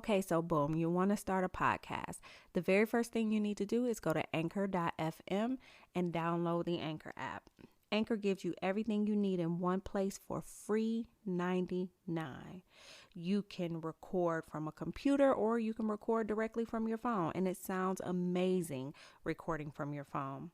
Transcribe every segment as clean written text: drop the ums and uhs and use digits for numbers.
Okay, so boom, you want to start a podcast. The very first thing you need to do is go to anchor.fm and download the Anchor app. Anchor gives you everything you need in one place for free $99. You can record from a computer or you can record directly from your phone, and it sounds amazing recording from your phone.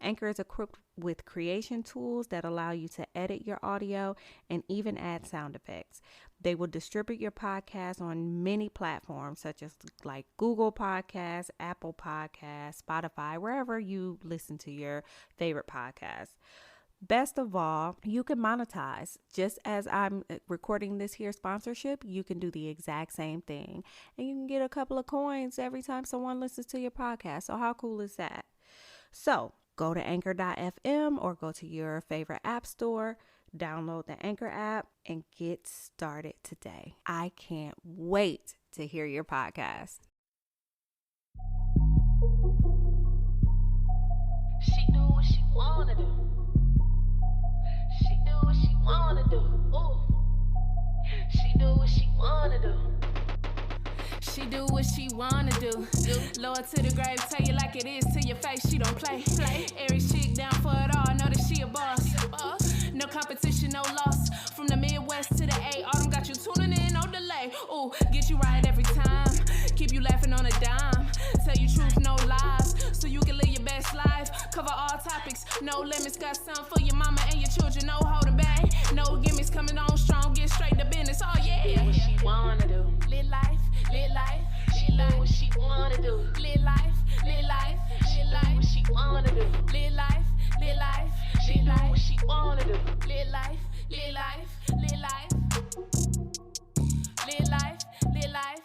Anchor is equipped with creation tools that allow you to edit your audio and even add sound effects. They will distribute your podcast on many platforms such as like Google Podcasts, Apple Podcasts, Spotify, wherever you listen to your favorite podcasts. Best of all, you can monetize. Just as I'm recording this here sponsorship, you can do the exact same thing. And you can get a couple of coins every time someone listens to your podcast. So how cool is that? So go to anchor.fm or go to your favorite app store, download the Anchor app, and get started today. I can't wait to hear your podcast. She do what she wanna do. She do what she wanna do. Ooh. She do what she wanna do. She do what she wanna do. Lower to the grave, tell you like it is to your face. She don't play. Every chick down for it all, know that she a boss. No competition, no loss. From the Midwest to the A, Autumn got you tuning in, no delay. Ooh, get you right every time. Keep you laughing on a dime. Tell you truth, no lies. So you can live your best life. Cover all topics, no limits. Got some for your mama and your children, no holding back. No gimmicks, coming on strong, get straight to business. Oh yeah. Do what she wanna do. Live life, live life. She do what she wanna do. Live life, live life, She live do life. what she wanna do. Live life, live life, She live do life. what she wanna do. Live life, live life, live life. Live life, live life.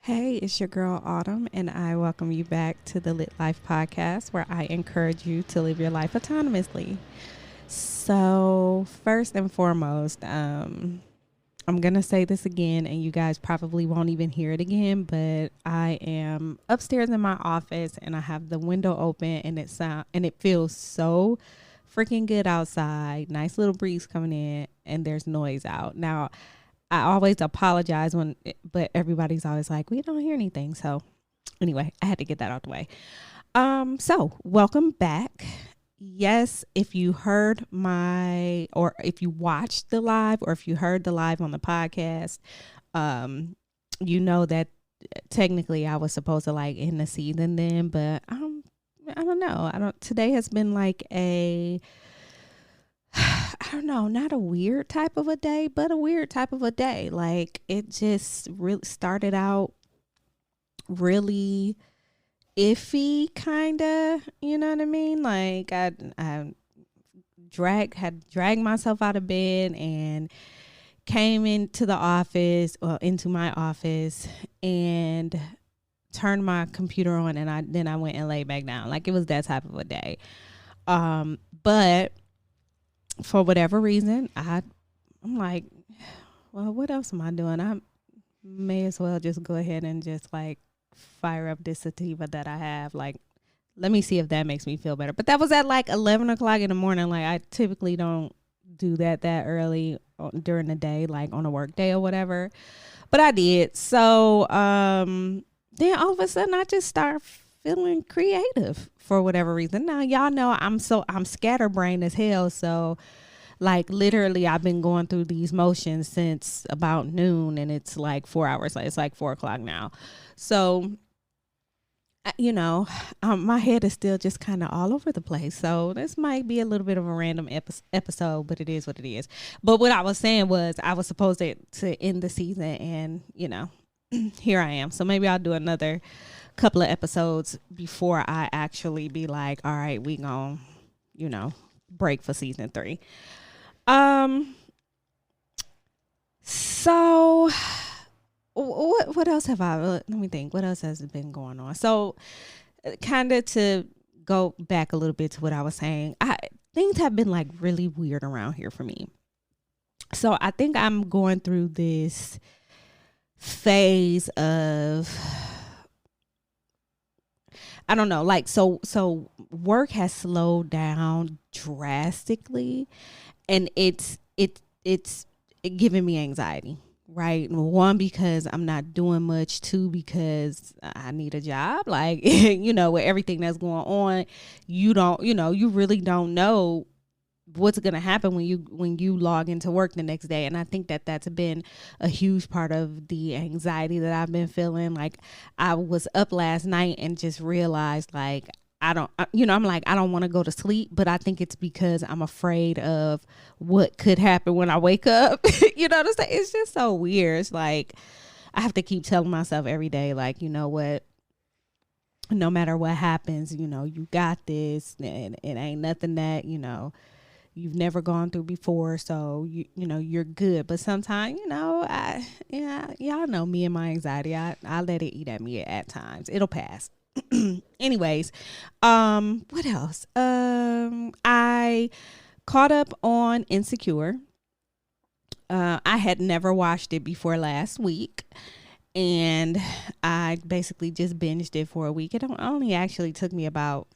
Hey, it's your girl Autumn, and I welcome you back to the Lit Life podcast, where I encourage you to live your life autonomously. So first and foremost, I'm going to say this again, and you guys probably won't even hear it again, but I am upstairs in my office and I have the window open, and it feels so freaking good outside. Nice little breeze coming in, and there's noise out. Now, I always apologize but everybody's always like, we don't hear anything. So anyway, I had to get that out the way. So welcome back. Yes, if you heard or if you watched the live, or if you heard the live on the podcast, you know that technically I was supposed to like end the season then, but I don't know. Today has been like I don't know, not a weird type of a day, but a weird type of a day. Like, it just really started out really iffy, kind of, you know what I mean? Like, I had dragged myself out of bed and came into my office and turned my computer on, and then I went and laid back down. Like, it was that type of a day. But for whatever reason, I'm like, well, what else am I doing? I may as well just go ahead and just like fire up this sativa that I have. Like, let me see if that makes me feel better. But that was at like 11 o'clock in the morning. Like, I typically don't do that early during the day, like on a work day or whatever. But I did. So then all of a sudden I just start feeling creative for whatever reason. Now, y'all know I'm scatterbrained as hell. So like literally I've been going through these motions since about noon, and it's like 4 hours later. It's like 4 o'clock now. So, you know, my head is still just kind of all over the place. So this might be a little bit of a random episode, but it is what it is. But what I was saying was I was supposed to end the season, and, you know, here I am. So maybe I'll do another couple of episodes before I actually be like, all right, we gonna, you know, break for season 3. So what else let me think, what else has been going on? So kind of to go back a little bit to what I was saying, things have been like really weird around here for me. So I think I'm going through this phase of, I don't know, like, so work has slowed down drastically, and it's giving me anxiety. Right. One, because I'm not doing much. Two, because I need a job. Like, with everything that's going on, you really don't know what's going to happen when you log into work the next day. And I think that that's been a huge part of the anxiety that I've been feeling. Like, I was up last night and just realized, like, I'm like, I don't want to go to sleep, but I think it's because I'm afraid of what could happen when I wake up. You know what I'm saying? It's just so weird. It's like, I have to keep telling myself every day, like, you know what, no matter what happens, you got this, and it ain't nothing that, you've never gone through before. So, you're good. But sometimes, y'all know me and my anxiety. I let it eat at me at times. It'll pass. Anyways, what else? I caught up on Insecure. I had never watched it before last week, and I basically just binged it for a week. It only actually took me about,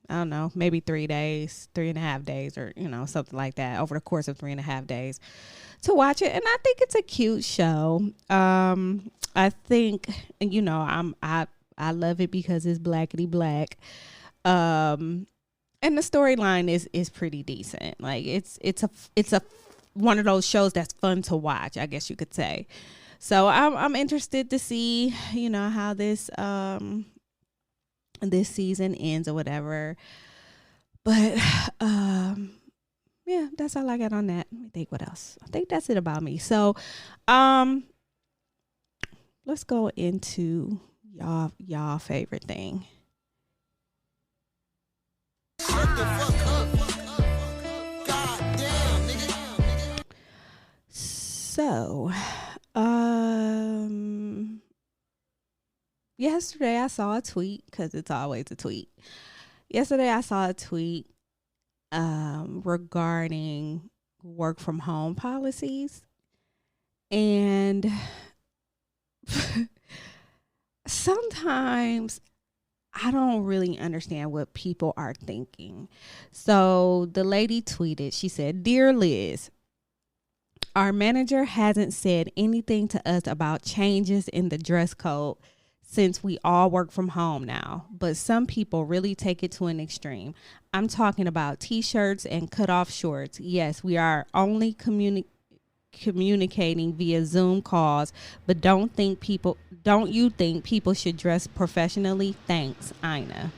I don't know, maybe 3.5 days, or, something like that, over the course of 3.5 days to watch it. And I think it's a cute show. I think, I love it because it's blackity black. And the storyline is pretty decent. Like, it's a one of those shows that's fun to watch, I guess you could say. So I'm interested to see, how this season ends or whatever. But yeah, that's all I got on that. Let me think what else. I think that's it about me. So let's go into y'all favorite thing. Shut the fuck up. Goddamn, nigga. So, yesterday I saw a tweet, because it's always a tweet. Yesterday I saw a tweet regarding work from home policies, and sometimes I don't really understand what people are thinking. So the lady tweeted, she said, "Dear Liz, our manager hasn't said anything to us about changes in the dress code since we all work from home now, but some people really take it to an extreme. I'm talking about t-shirts and cut-off shorts. Yes, we are only communicating via Zoom calls, but don't you think people should dress professionally? Thanks, Ina."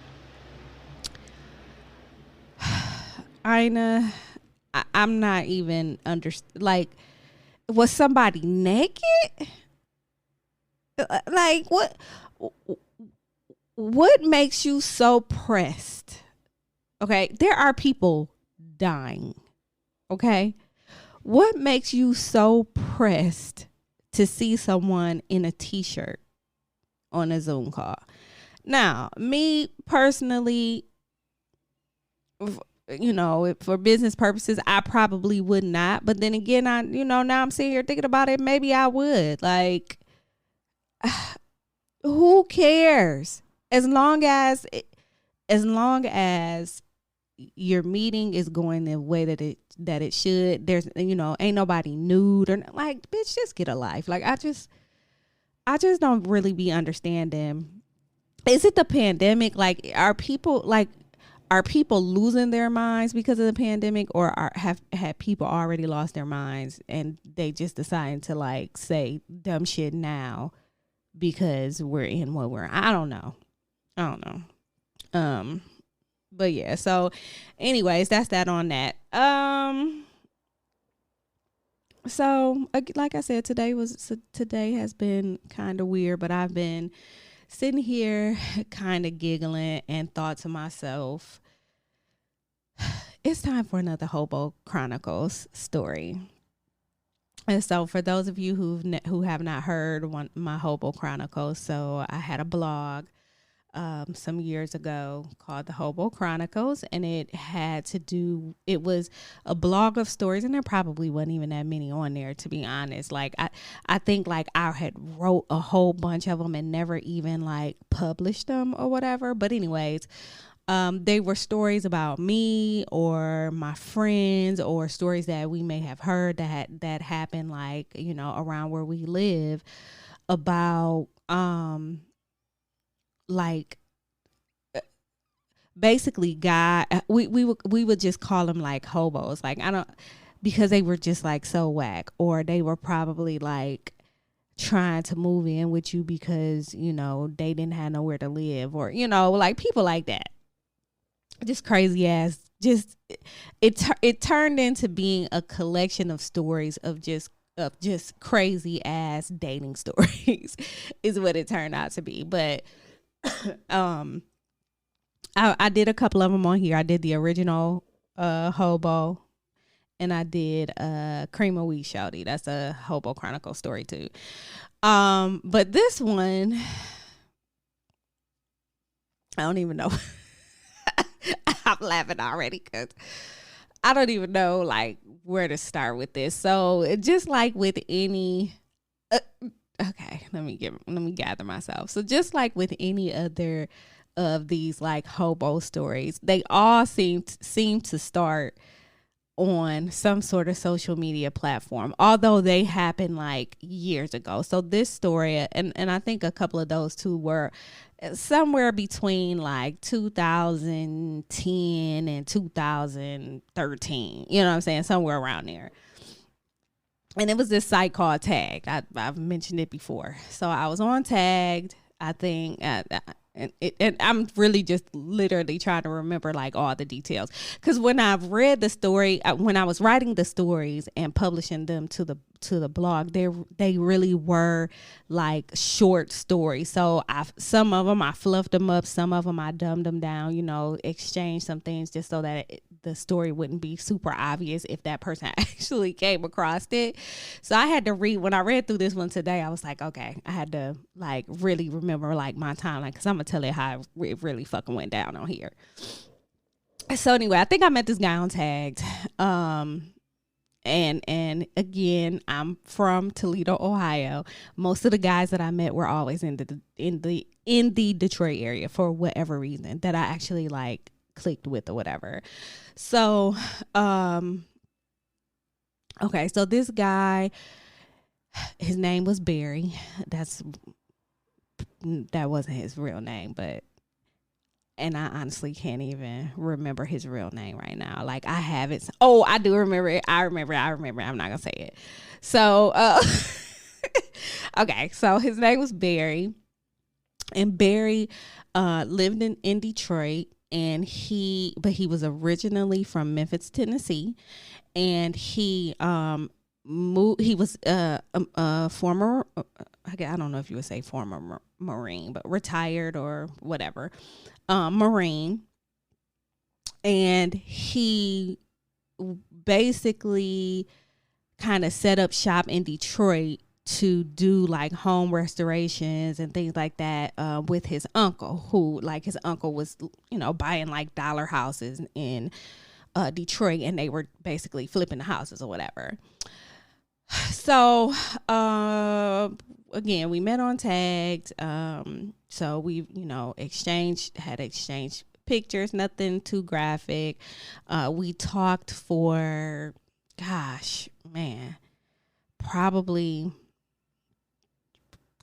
Ina, I'm not even like, was somebody naked? Like, what makes you so pressed? Okay, there are people dying. Okay, what makes you so pressed to see someone in a t-shirt on a Zoom call? Now, me personally, for business purposes, I probably would not. But then again, now I'm sitting here thinking about it. Maybe I would. Like, who cares? As long as your meeting is going the way that it should, there's, ain't nobody nude or like, bitch, just get a life. Like, I just don't really be understanding. Is it the pandemic? Like, are people losing their minds because of the pandemic, or have people already lost their minds and they just decided to, like, say dumb shit now because we're in what we're in? I don't know. But yeah, so anyways, that's that on that. So like I said, today has been kind of weird, but I've been sitting here kind of giggling and thought to myself, it's time for another Hobo Chronicles story. And so for those of you who have not heard my Hobo Chronicles, so I had a blog some years ago called the Hobo Chronicles, and it was a blog of stories, and there probably wasn't even that many on there, to be honest. Like, I think, like, I had wrote a whole bunch of them and never even, like, published them or whatever. But anyways, They were stories about me or my friends, or stories that we may have heard that happened, like, you know, around where we live, about like basically guy we would just call them like hobos, like, I don't, because they were just like so whack, or they were probably like trying to move in with you because, you know, they didn't have nowhere to live, or, you know, like people like that, just crazy ass, just it turned into being a collection of stories of just crazy ass dating stories is what it turned out to be. But I did a couple of them on here. I did the original Hobo, and I did Cream of Wheat Chld. That's a Hobo Chronicle story too. But this one, I don't even know. I'm laughing already because I don't even know like where to start with this. So just like with any, okay, let me gather myself. So just like with any other of these like hobo stories, they all seem to start on some sort of social media platform, although they happened like years ago. So this story, and I think a couple of those two were somewhere between like 2010 and 2013, you know what I'm saying, somewhere around there. And it was this site called Tagged. I've mentioned it before. So I was on Tagged, I think, and I'm really just literally trying to remember like all the details, because when I've read the story, when I was writing the stories and publishing them to the blog, they really were like short stories. So some of them I fluffed them up, some of them I dumbed them down, you know, exchanged some things just so that the story wouldn't be super obvious if that person actually came across it. So I had to when I read through this one today, I was like, okay, I had to like really remember like my timeline, because I'm gonna tell it how it really fucking went down on here. So anyway, I think I met this guy on Tagged. And again, I'm from Toledo, Ohio. Most of the guys that I met were always in the Detroit area for whatever reason that I actually like clicked with or whatever. So, okay, so this guy, his name was Barry. That wasn't his real name, and I honestly can't even remember his real name right now. Like, I have it. Oh, I do remember it. I remember. I'm not gonna say it. So, okay. So his name was Barry, and Barry lived in Detroit, and he was originally from Memphis, Tennessee, and he moved. He was a former. I don't know if you would say former Marine, but retired or whatever. Marine, and he basically kind of set up shop in Detroit to do like home restorations and things like that with his uncle, who like his uncle was, you know, buying like dollar houses in Detroit, and they were basically flipping the houses or whatever. So again, we met on Tagged. So we, you know, exchanged pictures, nothing too graphic. We talked for, gosh, man, probably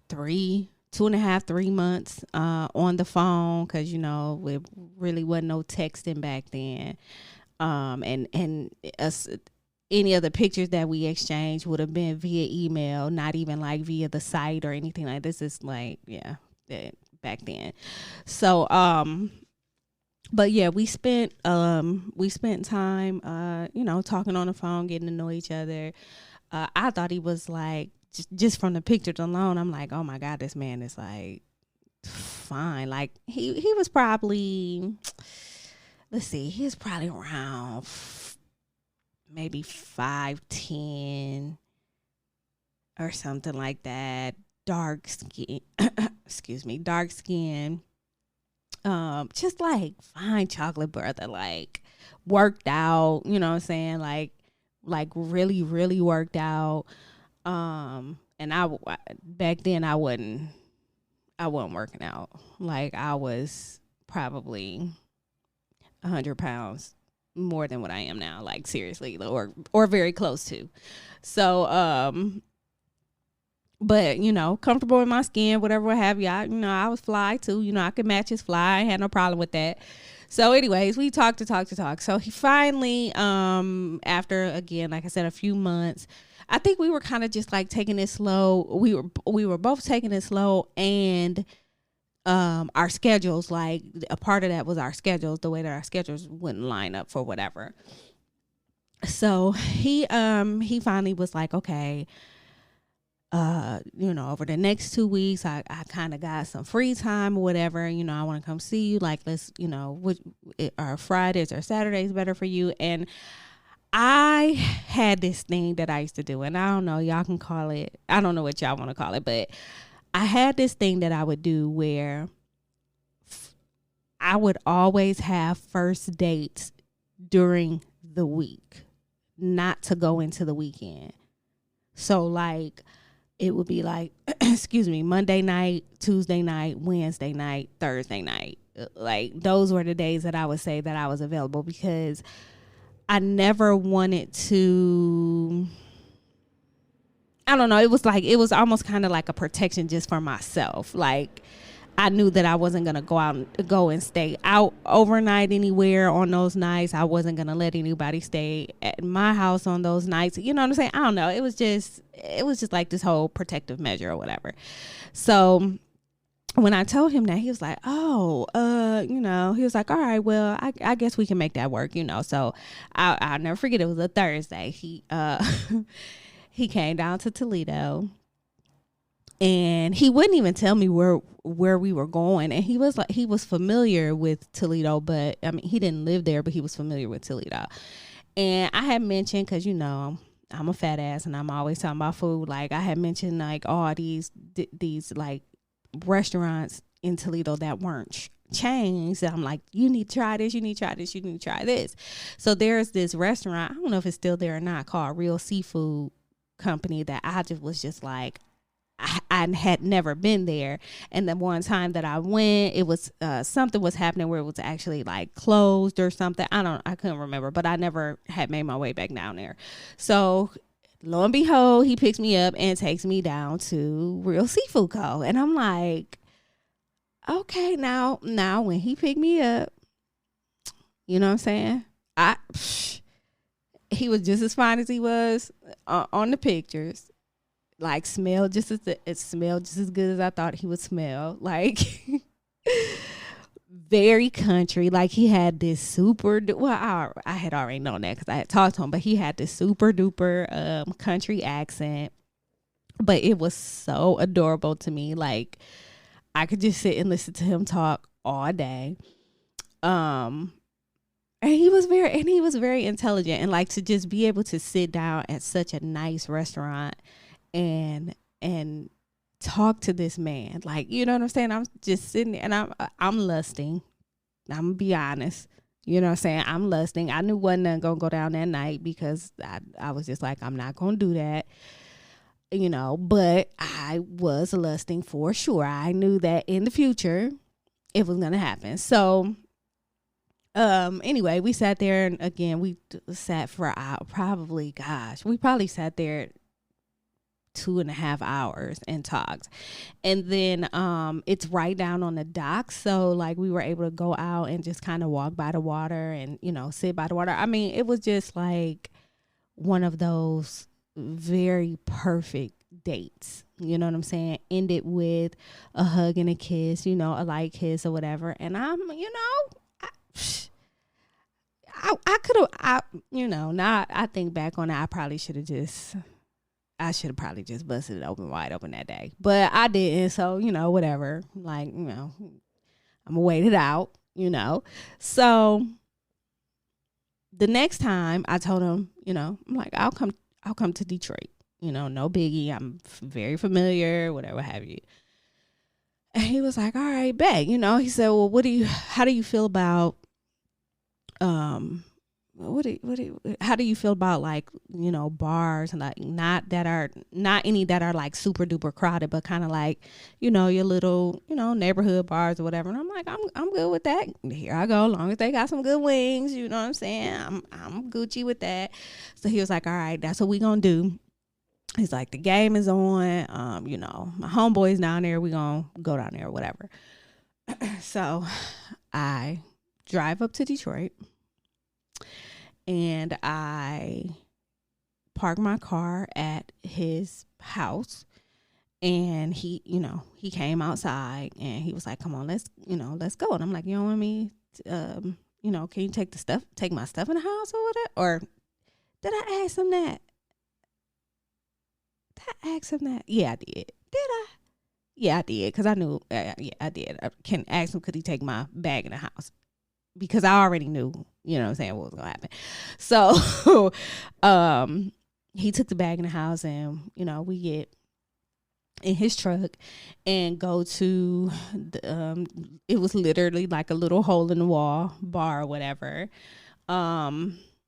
2.5-3 months on the phone, because, you know, it really wasn't no texting back then. And us, any of the pictures that we exchanged would have been via email, not even like via the site or anything like this. Is like, yeah, back then. So, but yeah, we spent time, you know, talking on the phone, getting to know each other. I thought he was like, just from the pictures alone, I'm like, oh my God, this man is like fine. Like he was probably, let's see, he was probably around maybe 5'10" or something like that. Dark skin, dark skin. Just like fine chocolate brother, like worked out, you know what I'm saying? Like really, really worked out. And back then I wasn't working out. Like I was probably 100 pounds more than what I am now, like seriously, or very close to. So, but comfortable in my skin, whatever, what have you. I was fly too. I could match his fly. I had no problem with that. So anyways, we talked. So he finally, after, again, like I said, a few months, I think we were kind of just like taking it slow. We were both taking it slow, and our schedules, like a part of that was our schedules, the way that our schedules wouldn't line up for whatever. So he finally was like, okay, over the next 2 weeks, I kind of got some free time or whatever. I want to come see you. Like, let's, are Fridays or Saturdays better for you? And I had this thing that I used to do, and I don't know, y'all can call it, I don't know what y'all want to call it, but I had this thing that I would do where I would always have first dates during the week, not to go into the weekend. So like, it would be like, Monday night, Tuesday night, Wednesday night, Thursday night. Like, those were the days that I would say that I was available, because I never wanted to, I don't know, it was almost kind of like a protection just for myself. Like, I knew that I wasn't going to go and stay out overnight anywhere on those nights. I wasn't going to let anybody stay at my house on those nights. You know what I'm saying? I don't know. It was just like this whole protective measure or whatever. So when I told him that, he was like, he was like, all right, well, I guess we can make that work, So I'll never forget, it was a Thursday. He came down to Toledo, and he wouldn't even tell me where we were going. And he was familiar with Toledo, but I mean, he didn't live there, but he was familiar with Toledo. And I had mentioned, because I'm a fat ass and I'm always talking about food. Like, I had mentioned like all these like restaurants in Toledo that weren't chains. And I'm like, you need to try this, you need to try this, you need to try this. So there's this restaurant, I don't know if it's still there or not, called Real Seafood Company, that I just was just like, I had never been there. And the one time that I went, it was something was happening where it was actually like closed or something. I couldn't remember, but I never had made my way back down there. So lo and behold, he picks me up and takes me down to Real Seafood Co. And I'm like, okay, now when he picked me up, you know what I'm saying? He was just as fine as he was on the pictures. Like, smelled just as good as I thought he would smell. Like, very country. Like, he had this super, I had already known that because I had talked to him, but he had this super duper country accent. But it was so adorable to me. Like, I could just sit and listen to him talk all day. And he was very intelligent, and like, to just be able to sit down at such a nice restaurant and talk to this man, like, you know what I'm saying? I'm just sitting there, and I'm lusting. I'm gonna be honest. You know what I'm saying? I'm lusting. I knew wasn't nothing gonna go down that night, because I was just like, I'm not gonna do that. But I was lusting for sure. I knew that in the future it was gonna happen. So anyway, we sat there, and again, we sat for we probably sat there 2.5 hours and talked. And then it's right down on the dock, so like, we were able to go out and just kind of walk by the water and sit by the water. I mean, it was just like one of those very perfect dates, you know what I'm saying? Ended with a hug and a kiss, a light kiss or whatever. And I'm I could have, now I think back on it, I should have probably just busted it wide open that day, but I didn't. So, whatever, like, I'm gonna wait it out, So the next time I told him, I'm like, I'll come to Detroit, no biggie. I'm very familiar, whatever have you. And he was like, all right, bet, he said, well, how do you feel about, how do you feel about like, you know, bars and like not any that are like super duper crowded, but kind of like, you know, your little, you know, neighborhood bars or whatever. And I'm like, I'm good with that. Here I go. As long as they got some good wings, you know what I'm saying? I'm Gucci with that. So he was like, all right, that's what we gonna do. He's like, the game is on. You know, my homeboy's down there. We gonna go down there or whatever. So I drive up to Detroit. And I parked my car at his house, and he came outside and he was like, come on, let's go. And I'm like, you don't want me to, can you take my stuff in the house or whatever? Or did I ask him that? Yeah, I did. Did I? Yeah, I did. Cause I knew, yeah, I did. I can ask him, could he take my bag in the house? Because I already knew, you know what I'm saying, what was going to happen. So he took the bag in the house, and, you know, we get in his truck and go to it was literally like a little hole in the wall bar or whatever.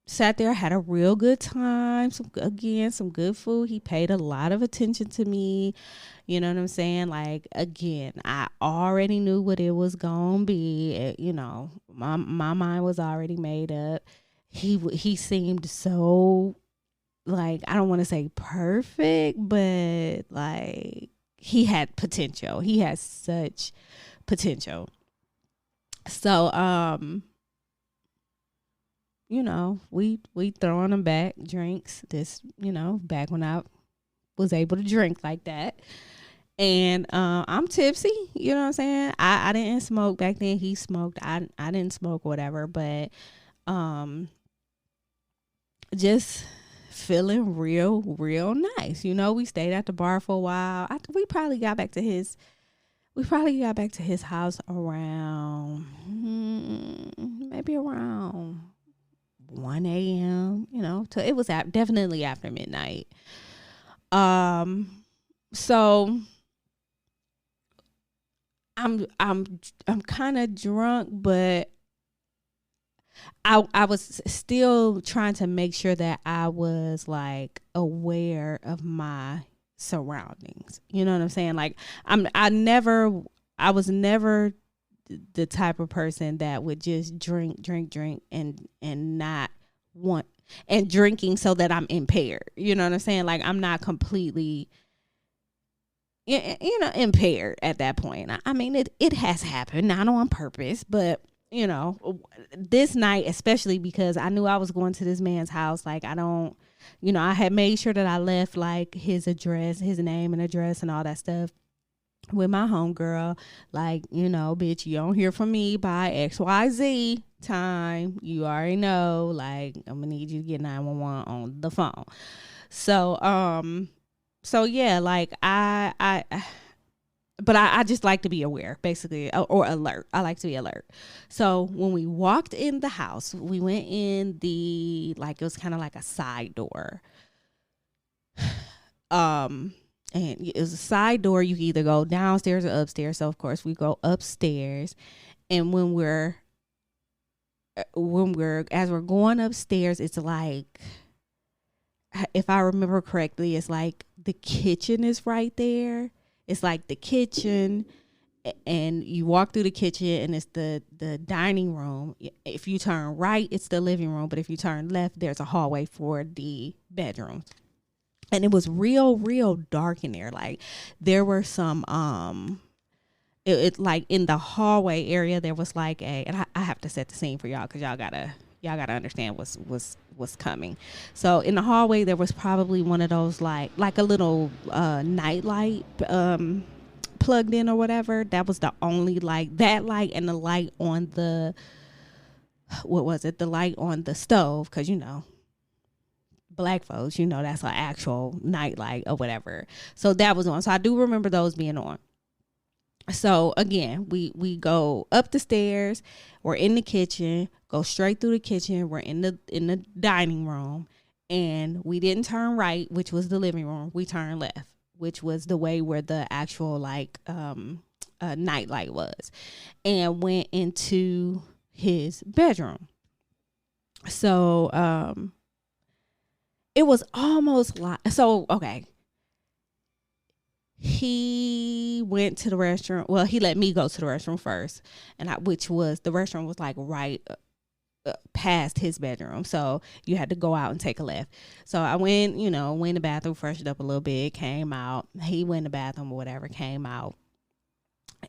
Sat there, had a real good time. Some good food. He paid a lot of attention to me. You know what I'm saying? Like, again, I already knew what it was gonna be. You know, my mind was already made up. He seemed so, like, I don't want to say perfect, but like he had potential. He has such potential. So, you know, we throwing them back drinks. This, you know, back when I was able to drink like that. And I'm tipsy, you know what I'm saying? I didn't smoke back then. He smoked. I didn't smoke, whatever. But just feeling real nice. You know, we stayed at the bar for a while. We probably got back to his house around maybe around 1 a.m. You know, so it was definitely after midnight. So I'm kind of drunk, but I was still trying to make sure that I was like aware of my surroundings. You know what I'm saying? Like I was never the type of person that would just drink and not want, and drinking so that I'm impaired. You know what I'm saying? Like I'm not completely, you know, impaired at that point. I mean, it has happened, not on purpose, but you know, this night, especially because I knew I was going to this man's house. Like I had made sure that I left like his address, his name and address and all that stuff with my homegirl. Like, you know, bitch, you don't hear from me by XYZ time. You already know, like, I'm gonna need you to get 911 on the phone. So yeah, like but I just like to be aware, basically, or alert. I like to be alert. So when we walked in the house, we went in it was kind of like a side door. And it was a side door. You can either go downstairs or upstairs. So of course we go upstairs. And when we're as we're going upstairs, it's like, if I remember correctly, it's like the kitchen is right there. It's like the kitchen, and you walk through the kitchen, and it's the dining room. If you turn right, it's the living room. But if you turn left, there's a hallway for the bedrooms. And it was real dark in there. Like there were some it like in the hallway area there was like and I have to set the scene for y'all, because y'all gotta understand what's coming. So in the hallway there was probably one of those like a little night light plugged in or whatever. That was the only light, that light and the light on the the light on the stove, because you know, Black folks, you know, that's an actual night light or whatever. So that was on. So I do remember those being on. So again, we go up the stairs, we're in the kitchen, go straight through the kitchen, we're in the dining room, and we didn't turn right, which was the living room. We turned left, which was the way where the actual like night light was, and went into his bedroom. So it was almost like, so okay, he went to the restroom. Well, he let me go to the restroom first, and which was, the restroom was like right past his bedroom, so you had to go out and take a left. So I went, went in the bathroom, freshened up a little bit, came out. He went in the bathroom or whatever, came out,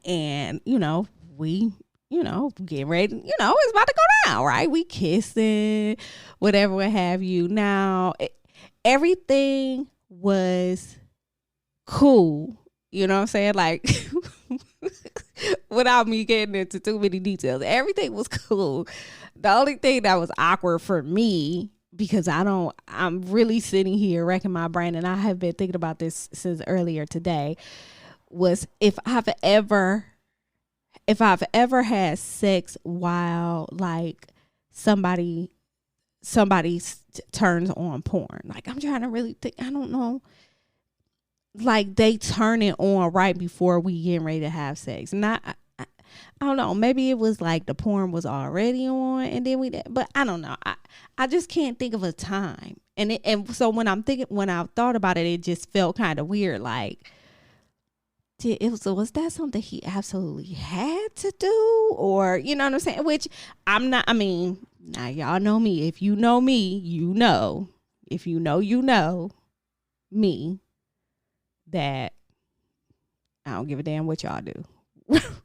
and we getting ready, it's about to go down, right? We kissing, whatever, what have you. Now everything was cool, you know what I'm saying? Like, without me getting into too many details, everything was cool. The only thing that was awkward for me, because I'm really sitting here racking my brain, and I have been thinking about this since earlier today, was if I've ever had sex while like somebody turns on porn. Like, I'm trying to really think. I don't know. Like, they turn it on right before we getting ready to have sex. And I don't know. Maybe it was like the porn was already on, and then but I don't know. I just can't think of a time. And so when I thought about it, it just felt kind of weird. Like, was that something he absolutely had to do, or you know what I'm saying? Which I'm not. I mean, now y'all know me. If you know me, you know. If you know me, that I don't give a damn what y'all do.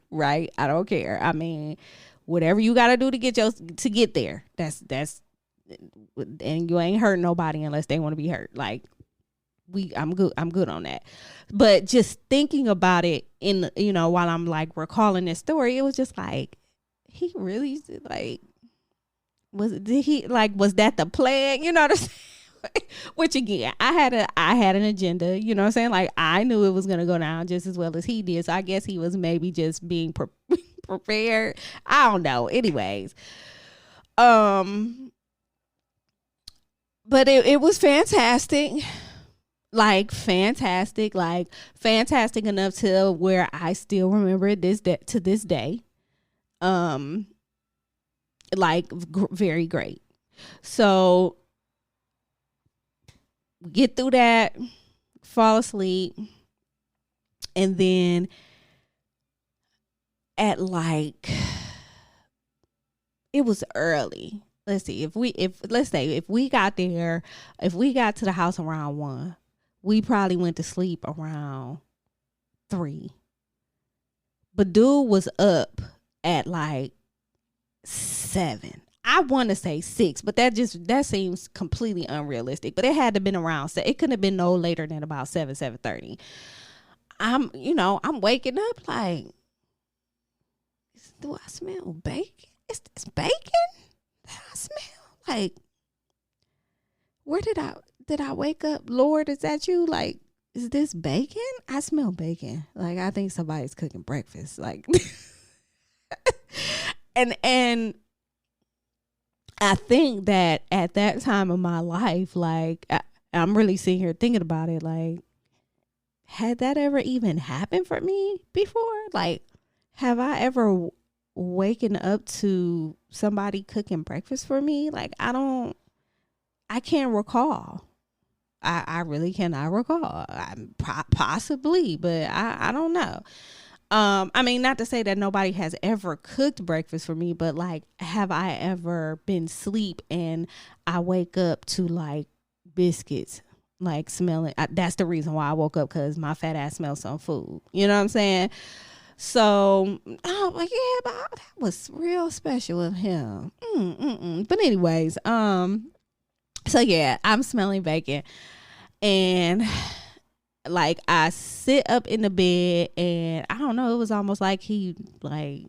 Right? I don't care. I mean, whatever you got to do to get there. That's and you ain't hurting nobody unless they want to be hurt. Like, I'm good on that. But just thinking about it while I'm like recalling this story, it was just like, he really, like, was that the plan? You know what I'm saying? Which again, I had an agenda, you know what I'm saying? Like, I knew it was going to go down just as well as he did. So I guess he was maybe just being prepared. I don't know. Anyways, but it was fantastic. Like, fantastic enough to where I still remember it to this day. Like, very great. So get through that, fall asleep, and then at like, it was early. Let's see, if we got to the house around 1, we probably went to sleep around 3. But dude was up at like 7. I want to say 6, but that seems completely unrealistic. But it had to have been around. So it couldn't have been no later than about 7:30. I'm waking up like, do I smell bacon? Is this bacon that I smell? Like, where did I wake up? Lord, is that you? Like, is this bacon? I smell bacon. Like, I think somebody's cooking breakfast. Like, and I think that at that time of my life, like, I'm really sitting here thinking about it. Like, had that ever even happened for me before? Like, have I ever waken up to somebody cooking breakfast for me? Like, I can't recall. I really cannot recall. Possibly, but I don't know. I mean, not to say that nobody has ever cooked breakfast for me, but like, have I ever been asleep and I wake up to like biscuits, like smelling? That's the reason why I woke up, because my fat ass smelled some food. You know what I'm saying? So I'm like, yeah, but that was real special of him. But anyways, so yeah, I'm smelling bacon, and like, I sit up in the bed, and I don't know, it was almost like he like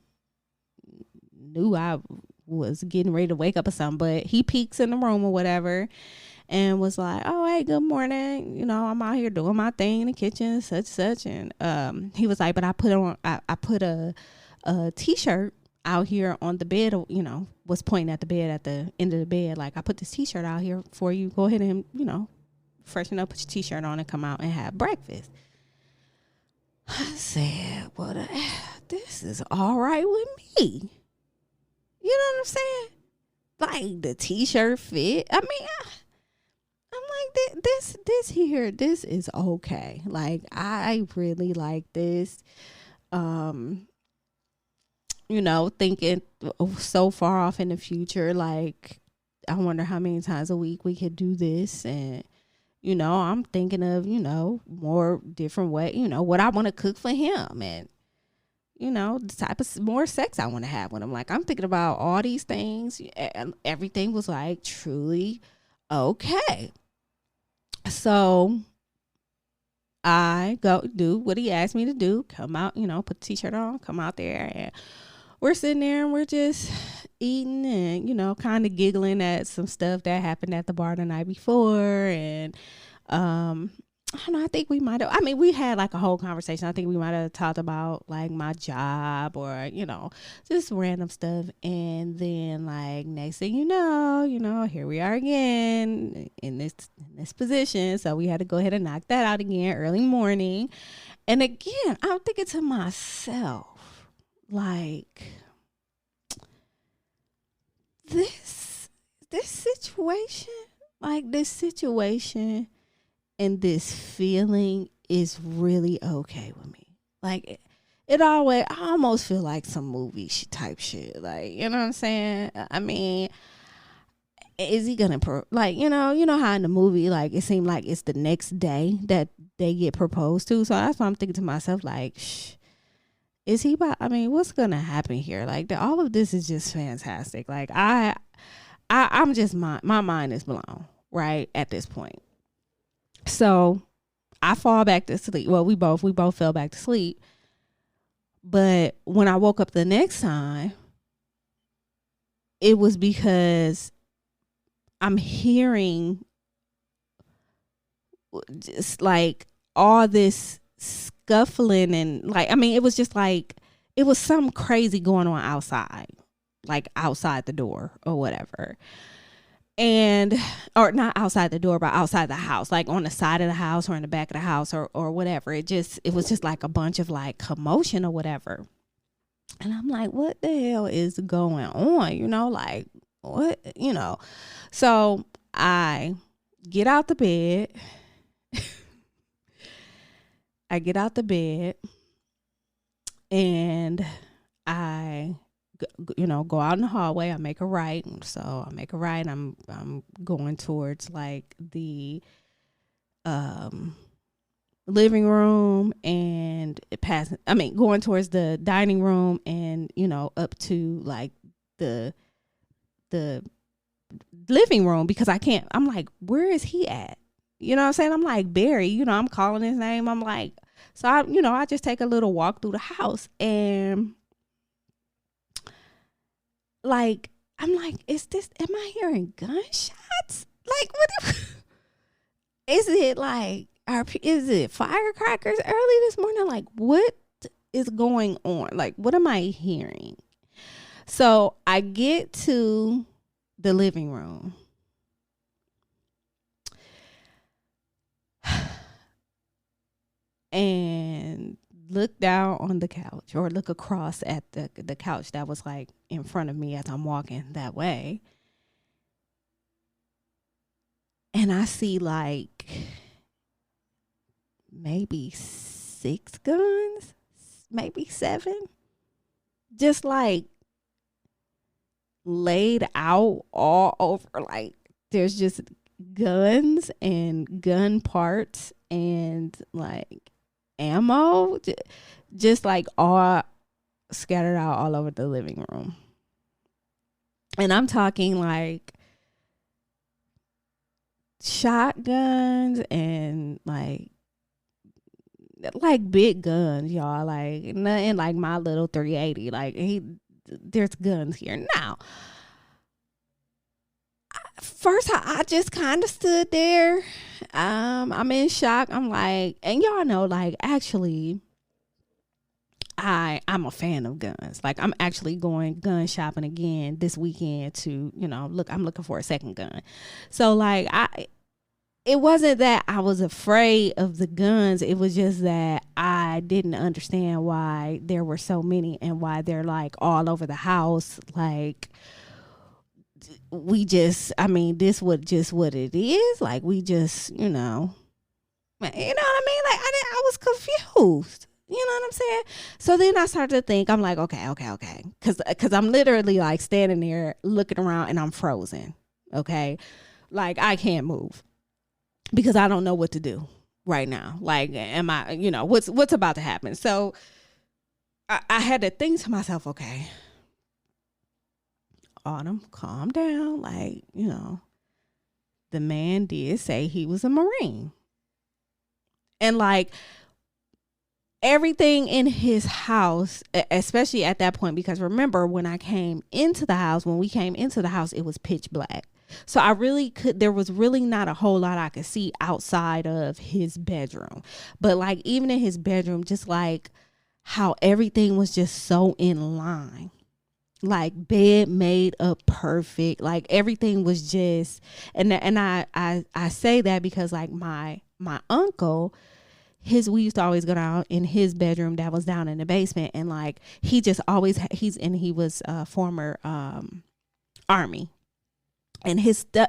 knew I was getting ready to wake up or something, but he peeks in the room or whatever and was like, oh, hey, good morning. I'm out here doing my thing in the kitchen, such. And he was like, but I put a t-shirt out here on the bed, was pointing at the bed at the end of the bed. Like, I put this t-shirt out here for you. Go ahead and, freshen up, put your t-shirt on, and come out and have breakfast. I said, well, this is all right with me. You know what I'm saying? like the t-shirt fit. I mean, I'm like, this here, this is okay. Like, I really like this. Thinking so far off in the future, like, I wonder how many times a week we could do this. And, I'm thinking of, more different way, what I want to cook for him, and, the type of more sex I want to have with him. Like, I'm thinking about all these things, and everything was like truly okay. So I go do what he asked me to do, come out, put the t-shirt on, come out there, and we're sitting there and we're just eating and, kind of giggling at some stuff that happened at the bar the night before. And, I don't know, I think we might have, we had like a whole conversation. I think we might have talked about like my job or, just random stuff. And then like next thing you know, here we are again in this position. So we had to go ahead and knock that out again early morning. And again, I'm thinking to myself, like, this situation and this feeling is really okay with me. Like, it always, I almost feel like some movie type shit. Like, you know what I'm saying? I mean, is he gonna you know how in the movie, like, it seemed like it's the next day that they get proposed to. So that's why I'm thinking to myself, like, is he what's gonna happen here? Like, all of this is just fantastic. Like, I'm just, my mind is blown right at this point. So I fall back to sleep. Well, we both fell back to sleep. But when I woke up the next time, it was because I'm hearing just like all this scuffling and like, it was just like, it was something crazy going on outside, like outside the door or whatever. Or not outside the door, but outside the house, like on the side of the house or in the back of the house or whatever. It was just like a bunch of like commotion or whatever. And I'm like, what the hell is going on? Like, what, So I get out the bed. And I go out in the hallway. I make a right. So I make a right. I'm going towards like the living room and going towards the dining room and, up to like the living room because I'm like, where is he at? You know what I'm saying? I'm like, Barry, I'm calling his name. I'm like, so I just take a little walk through the house and like, I'm like, am I hearing gunshots? Like, what is it like, is it firecrackers early this morning? Like, what is going on? Like, what am I hearing? So I get to the living room. And look down on the couch or look across at the couch that was like in front of me as I'm walking that way. And I see like maybe 6 guns, maybe 7, just like laid out all over. Like, there's just guns and gun parts and like ammo, just like all scattered out all over the living room. And I'm talking like shotguns and like big guns, y'all. Like, nothing like my little 380. Like, there's guns here. Now, first I just kind of stood there. I'm in shock. I'm like, and y'all know, like, actually, I'm a fan of guns. Like, I'm actually going gun shopping again this weekend to, I'm looking for a second gun. So like, it wasn't that I was afraid of the guns. It was just that I didn't understand why there were so many and why they're like all over the house. Like, we just, I mean, this was just what it is. Like, we just, you know what I mean? Like, I was confused. You know what I'm saying? So then I started to think, I'm like, okay. Cause I'm literally like standing there looking around and I'm frozen. Okay. Like, I can't move because I don't know what to do right now. Like, am I, you know, what's about to happen? So I had to think to myself, okay, Autumn, calm down. Like, you know, the man did say he was a Marine. And like everything in his house, especially at that point, because remember when we came into the house, it was pitch black. So there was really not a whole lot I could see outside of his bedroom. But like even in his bedroom, just like how everything was just so in line. Like bed made up perfect. Like everything was just, and I say that because like my uncle, we used to always go down in his bedroom that was down in the basement, and like he just always he was a former Army. And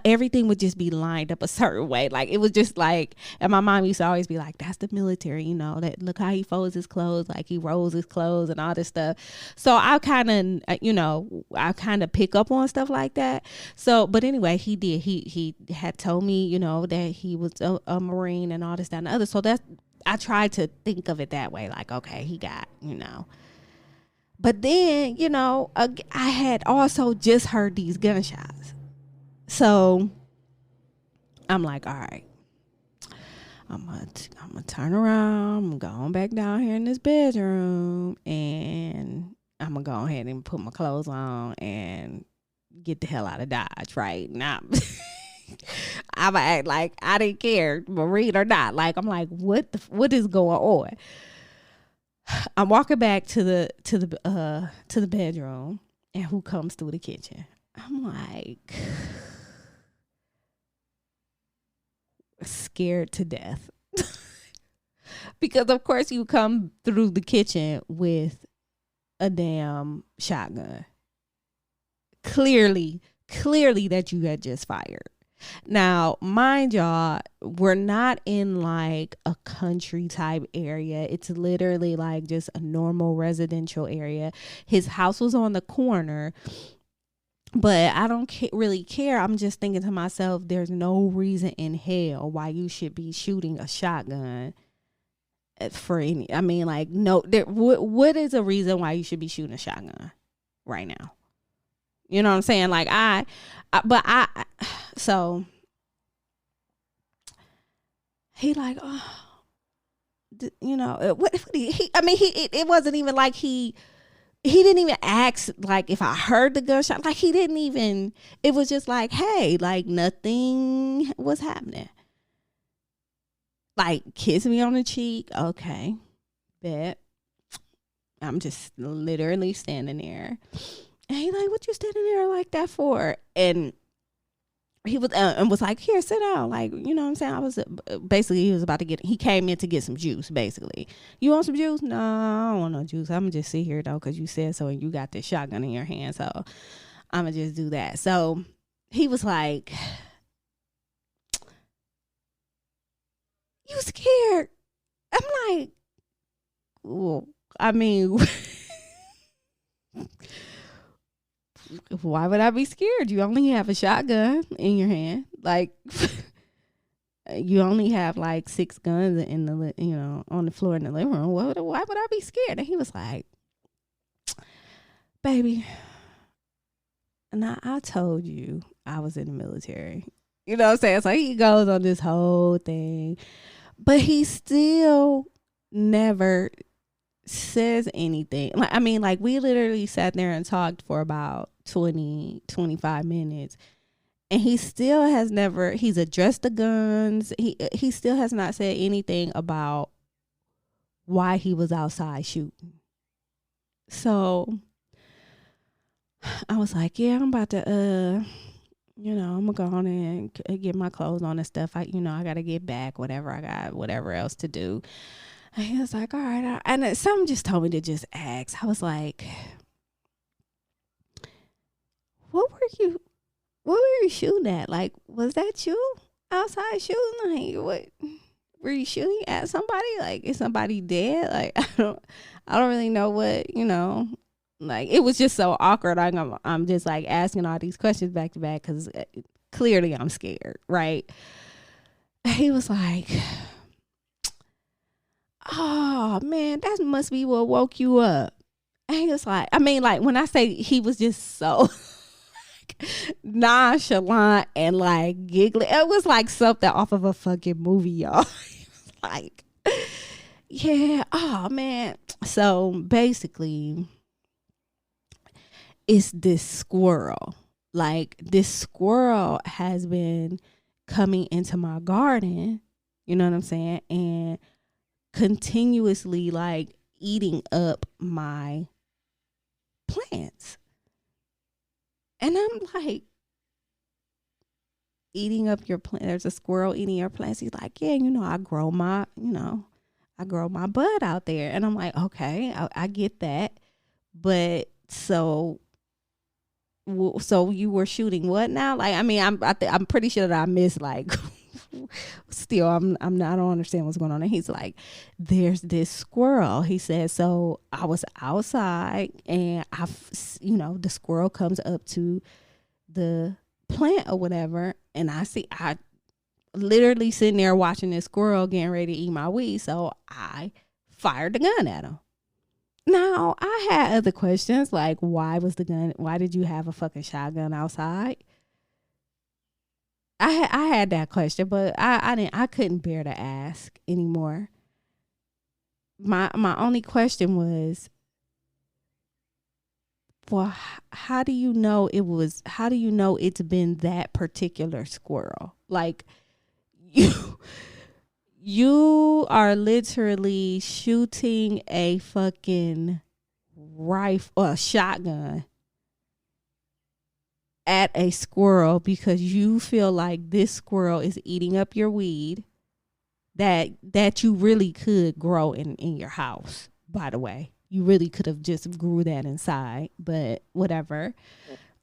everything would just be lined up a certain way. Like it was just like, and my mom used to always be like, that's the military, you know, that look how he folds his clothes, like he rolls his clothes and all this stuff. So I kind of pick up on stuff like that. So, but anyway, he had told me, you know, that he was a Marine and all this, that, and the other. So I tried to think of it that way. Like, okay, he got, you know. But then, you know, I had also just heard these gunshots. So I'm like, all right, I'm gonna turn around. I'm going back down here in this bedroom, and I'm gonna go ahead and put my clothes on and get the hell out of Dodge right now. I'm gonna act like I didn't care, Marine or not. Like I'm like, what is going on? I'm walking back to the bedroom, and who comes through the kitchen? I'm like scared to death. Because of course you come through the kitchen with a damn shotgun. Clearly that you had just fired. Now, mind y'all, we're not in like a country type area. It's literally like just a normal residential area. His house was on the corner. But I don't really care. I'm just thinking to myself, there's no reason in hell why you should be shooting a shotgun for any. I mean, like, no. What is a reason why you should be shooting a shotgun right now? You know what I'm saying? Like, so he like, oh, you know, it wasn't even like he didn't even ask like if I heard the gunshot. Like he didn't even, it was just like, hey, like nothing was happening. Like kiss me on the cheek. Okay. Bet. I'm just literally standing there. And he like, what you standing there like that for? And he was like, here, sit down. Like, you know what I'm saying? I was basically, he came in to get some juice, basically. You want some juice? No, I don't want no juice. I'm going to just sit here, though, because you said so and you got this shotgun in your hand. So I'm going to just do that. So he was like, you scared? I'm like, well, I mean, why would I be scared? You only have a shotgun in your hand. Like, you only have like 6 guns in the, you know, on the floor in the living room. Why would I be scared? And he was like, baby, now I told you I was in the military. You know what I'm saying? So he goes on this whole thing, but he still never says anything. Like, I mean, like we literally sat there and talked for about 25 minutes, and he still has never, he's addressed the guns. He still has not said anything about why he was outside shooting. So I was like, yeah, I'm about to you know, I'm gonna go on and get my clothes on and stuff. I gotta get back, whatever I got, whatever else to do. And he was like, all right. And something just told me to just ask. I was like, what were you what were you shooting at? Like, was that you outside shooting? Like, what were you shooting at? Somebody? Like, is somebody dead? Like, I don't really know what, like, it was just so awkward. I'm just like asking all these questions back to back because clearly I'm scared, right? He was like, oh man, that must be what woke you up. And he was like, I mean, like, when I say he was just so nonchalant and like giggling, it was like something off of a fucking movie, y'all. He was like, yeah, oh man. So basically, it's this squirrel. Like, this squirrel has been coming into my garden, you know what I'm saying, and continuously like eating up my plants. And I'm like, eating up your plant? There's a squirrel eating your plants? He's like, yeah, I grow my bud out there. And I'm like, okay, I get that. But so you were shooting what now? Like, I mean, I'm pretty sure that I missed, like, still, I don't understand what's going on. And he's like, there's this squirrel. He said, so I was outside and the squirrel comes up to the plant or whatever. And I literally sitting there watching this squirrel getting ready to eat my weed. So I fired the gun at him. Now, I had other questions, like, why did you have a fucking shotgun outside? I had that question, but I couldn't bear to ask anymore. My only question was, well, how do you know it's been that particular squirrel? Like, you are literally shooting a fucking rifle or a shotgun at a squirrel because you feel like this squirrel is eating up your weed that you really could grow in your house. By the way, you really could have just grew that inside, but whatever.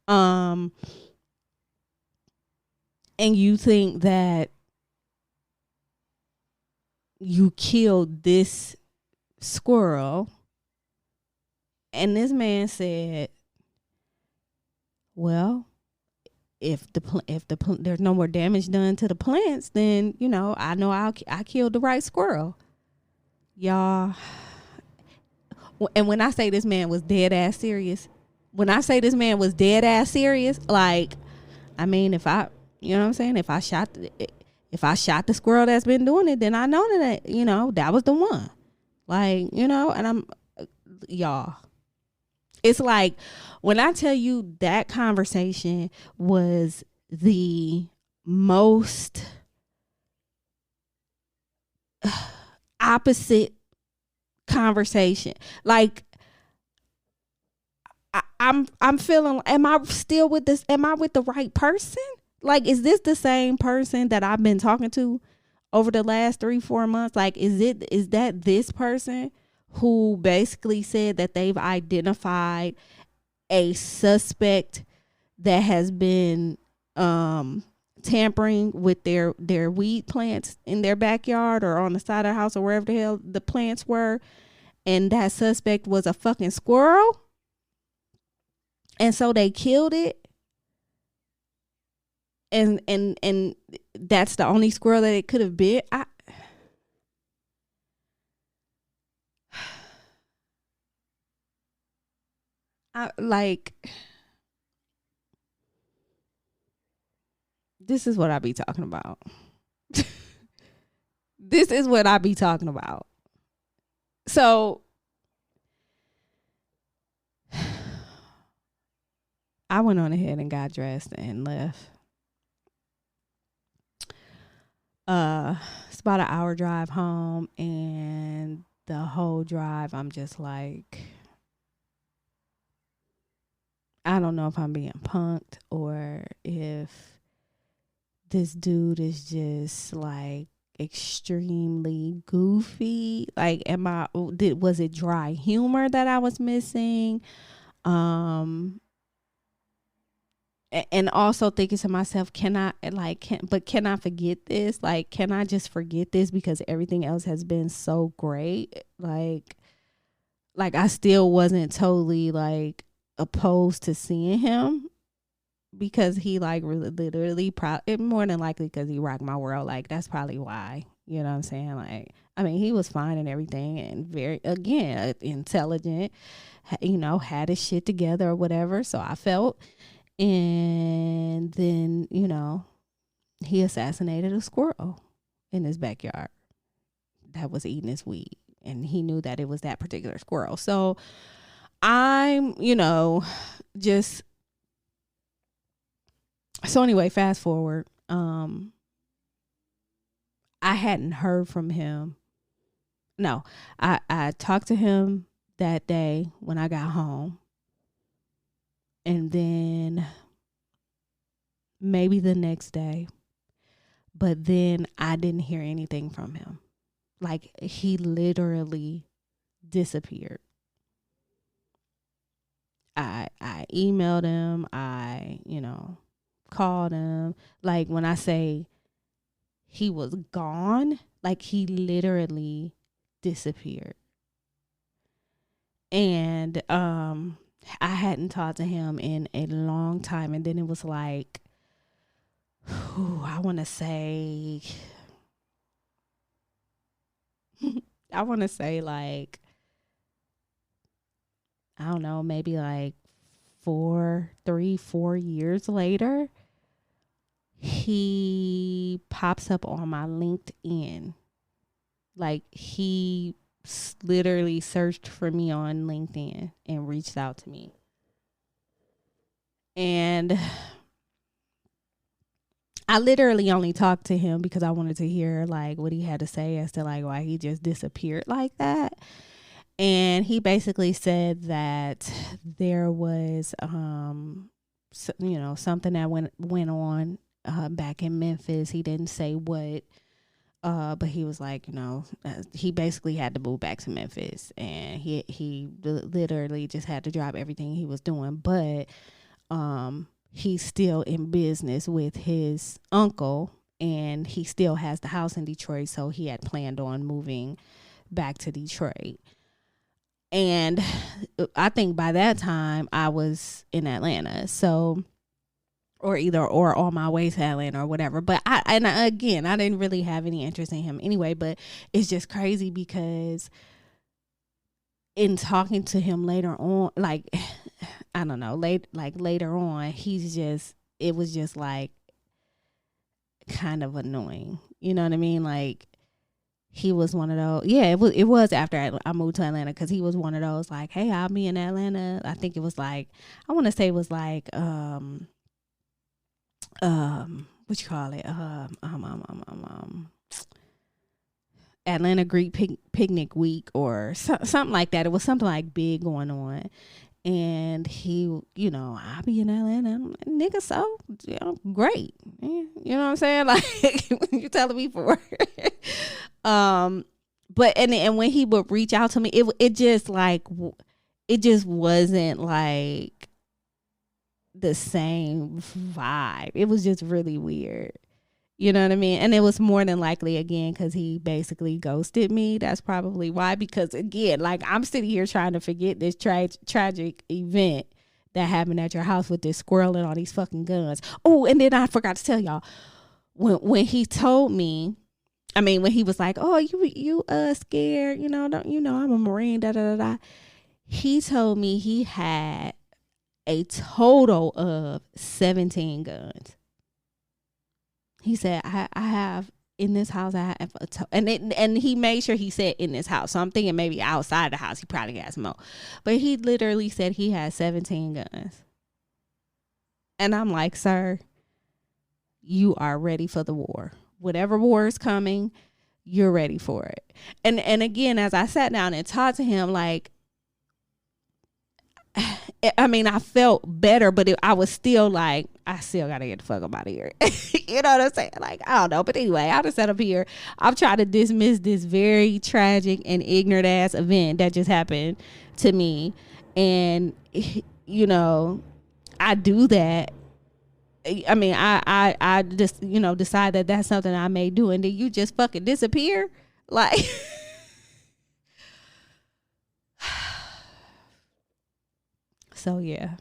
And you think that you killed this squirrel, and this man said, well, if there's no more damage done to the plants, then I know I killed the right squirrel, y'all. And when I say this man was dead ass serious, like, I mean, if I shot the squirrel that's been doing it, then I know that that was the one. Like, and I'm y'all. It's like, when I tell you that conversation was the most opposite conversation. Like, I'm feeling, am I with the right person? Like, is this the same person that I've been talking to over the last 3-4 months? Like, is that this person who basically said that they've identified a suspect that has been tampering with their weed plants in their backyard or on the side of the house or wherever the hell the plants were, and that suspect was a fucking squirrel, and so they killed it, and that's the only squirrel that it could have been? Like, this is what I be talking about. This is what I be talking about. So I went on ahead and got dressed and left. It's about an hour drive home, and the whole drive I'm just like, I don't know if I'm being punked or if this dude is just like extremely goofy. Like, was it dry humor that I was missing? And and also thinking to myself, can I forget this? Like, can I just forget this because everything else has been so great? Like I still wasn't totally like opposed to seeing him, because he like really literally more than likely because he rocked my world. Like, that's probably why, you know what I'm saying? Like, I mean, he was fine and everything, and very, again, intelligent, you know, had his shit together or whatever. So I felt. And then, you know, he assassinated a squirrel in his backyard that was eating his weed. And he knew that it was that particular squirrel. So I'm, you know, just. So anyway, fast forward. I hadn't heard from him. No, I talked to him that day when I got home. And then maybe the next day. But then I didn't hear anything from him. Like, he literally disappeared. I emailed him. I, you know, called him. Like, when I say he was gone, like, he literally disappeared. And I hadn't talked to him in a long time. And then it was like, I want to say like, I don't know, maybe like 4 years later, he pops up on my LinkedIn. Like, he literally searched for me on LinkedIn and reached out to me. And I literally only talked to him because I wanted to hear like what he had to say as to like why he just disappeared like that. And he basically said that there was you know, something that went on back in Memphis. He didn't say what. But he was like, you know, he basically had to move back to Memphis, and he literally just had to drop everything he was doing. But he's still in business with his uncle, and he still has the house in Detroit. So he had planned on moving back to Detroit. And I think by that time I was in Atlanta. So, or on my way to Atlanta or whatever. But I didn't really have any interest in him anyway. But it's just crazy because in talking to him later on, like, I don't know, later on, it was just like kind of annoying. You know what I mean? Like, he was one of those. Yeah, it was after I moved to Atlanta, because he was one of those like, hey, I'll be in Atlanta. I think it was like, I want to say it was like what you call it, Atlanta Greek picnic week or something like that. It was something like big going on, and he, you know, I'll be in Atlanta. I'm like, nigga, so, you know, great. You know what I'm saying? Like, you telling me for but and when he would reach out to me, it just wasn't like the same vibe. It was just really weird. You know what I mean? And it was more than likely, again, because he basically ghosted me. That's probably why. Because, again, like, I'm sitting here trying to forget this tragic event that happened at your house with this squirrel and all these fucking guns. Oh, and then I forgot to tell y'all, when he told me, I mean, when he was like, oh, you scared, you know, don't you know I'm a Marine, da da da da. He told me he had a total of 17 guns. He said, I have in this house, I have and he made sure he said in this house. So I'm thinking maybe outside the house he probably has more. But he literally said he had 17 guns. And I'm like, sir, you are ready for the war. Whatever war is coming, you're ready for it. And again, as I sat down and talked to him, like, I mean, I felt better, but I was still like, I still got to get the fuck up out of here. You know what I'm saying? Like, I don't know. But anyway, I just sat up here. I'm trying to dismiss this very tragic and ignorant ass event that just happened to me. And, you know, I do that I mean, I just, you know, decide that that's something I may do, and then you just fucking disappear, like. So yeah,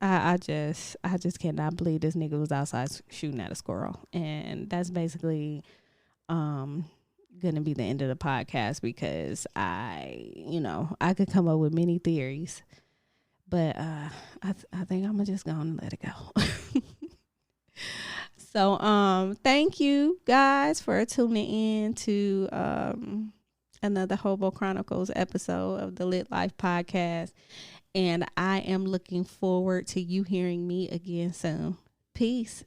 I just cannot believe this nigga was outside shooting at a squirrel, and that's basically gonna be the end of the podcast, because I could come up with many theories, but I think I'm just gonna let it go. So thank you guys for tuning in to another Hobo Chronicles episode of the Lit Life podcast, and I am looking forward to you hearing me again soon. Peace.